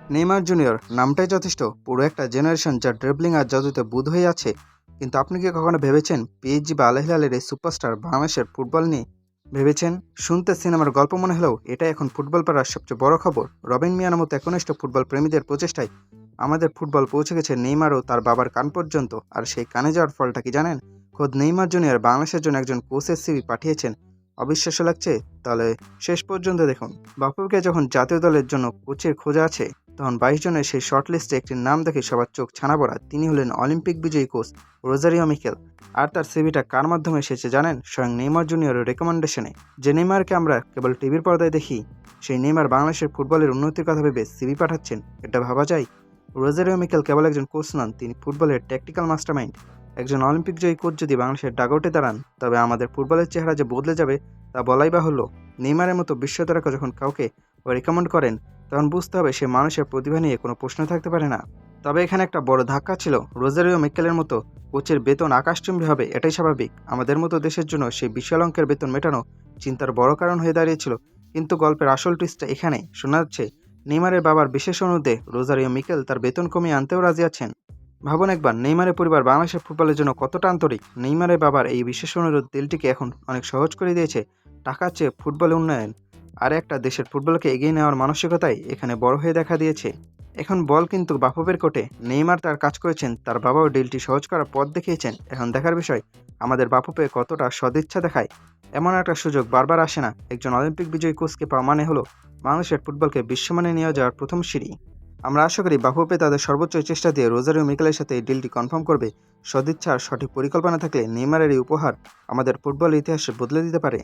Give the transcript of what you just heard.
Neymar junior নামটাই যথেষ্ট, পুরো একটা জেনারেশন যার ড্রিবলিং আর জাদুতে বুঁদ হয়ে আছে। কিন্তু আপনি কি কখনো ভেবেছেন পিএসজি বা আল হিলালের এই সুপারস্টার বাংলাদেশের ফুটবল নিয়ে ভেবেছেন? শুনতে সিনেমার গল্প মনে হলেও এটা এখন ফুটবল পাড়ার সবচেয়ে বড় খবর। রবিন মিয়ার মতো একনিষ্ঠ ফুটবল প্রেমীদের প্রচেষ্টায় আমাদের ফুটবল পৌঁছে গেছে নেইমার ও তার বাবার কান পর্যন্ত। আর সেই কানে যাওয়ার ফলটা কি জানেন? খোদ নেইমার জুনিয়র বাংলাদেশের জন্য একজন কোচের সিভি পাঠিয়েছেন। অবিশ্বাস্য লাগছে? তাহলে শেষ পর্যন্ত দেখুন। বাফুফেকে যখন জাতীয় দলের জন্য কোচের খোঁজা আছে, তখন 22 জনের সেই শর্টলিস্টে একটি নাম দেখে সবার চোখ ছানা পড়া। তিনি হলেন অলিম্পিক বিজয়ী কোচ রোজারিও মিকেল। আর তার সিভিটা কার মাধ্যমে এসেছে জানেন? স্বয়ং নেইমার জুনিয়রের রেকমেন্ডেশনে। যে নেইমারকে আমরা কেবল টিভির পর্দায় দেখি, সেই নেইমার বাংলাদেশের ফুটবলের উন্নতির কথা ভেবে সিভি পাঠাচ্ছেন। এটা ভাবা যায়? রোজারিও মিকেল কেবল একজন কোচ নন, তিনি ফুটবলের ট্যাকটিক্যাল মাস্টারমাইন্ড। একজন অলিম্পিক জয়ী কোচ যদি বাংলাদেশের ডাগআউটে দাঁড়ান, তবে আমাদের ফুটবলের চেহারা যে বদলে যাবে তা বলাই বাহুল্য। নেইমারের মতো বিশ্বতারকা যখন কাউকে রেকমেন্ড করেন, তখন বুঝতে হবে সে মানুষের প্রতিভা নিয়ে কোনো প্রশ্ন থাকতে পারে না। তবে এখানে একটা বড় ধাক্কা ছিল। রোজারিও মিকেলের মতো কোচের বেতন আকাশচুম্বী হবে এটাই স্বাভাবিক। আমাদের মতো দেশের জন্য সেই বিশাল অঙ্কের বেতন মেটানো চিন্তার বড় কারণ হয়ে দাঁড়িয়েছিল। কিন্তু গল্পের আসল টুইস্টটা এখানে। শোনা যাচ্ছে নেইমারের বাবার বিশেষ অনুরোধে রোজারিও মিকেল তার বেতন কমিয়ে আনতেও রাজি আছেন। ভাবুন একবার, নেইমারের পরিবার বাংলাদেশের ফুটবলের জন্য কতটা আন্তরিক। নেইমারের বাবার এই বিশেষ অনুরোধ দিলটিকে এখন অনেক সহজ করে দিয়েছে। টাকার চেয়ে ফুটবল উন্নয়ন আর একটা দেশের ফুটবলকে এগিয়ে নেওয়ার মানসিকতাই এখানে বড় হয়ে দেখা দিয়েছে। এখন বল কিন্তু বাফুফের কোর্টে। নেইমার তার কাজ করেছেন, তার বাবাও ডিলটি সহজ করার পথ দেখিয়েছেন। এখন দেখার বিষয় আমাদের বাফুফে কতটা সদিচ্ছা দেখায়। এমন একটা সুযোগ বারবার আসে না। একজন অলিম্পিক বিজয়ী কোচকে পাওয়া মানে হলো বাংলাদেশের ফুটবলকে বিশ্বমানে নিয়ে যাওয়ার প্রথম সিঁড়ি। আমরা আশা করি বাফুফে তাদের সর্বোচ্চ চেষ্টা দিয়ে রোজারিও মিকেলের সাথে এই ডিলটি কনফার্ম করবে। সদিচ্ছা আর সঠিক পরিকল্পনা থাকলে নেইমারের এই উপহার আমাদের ফুটবল ইতিহাস বদলে দিতে পারে।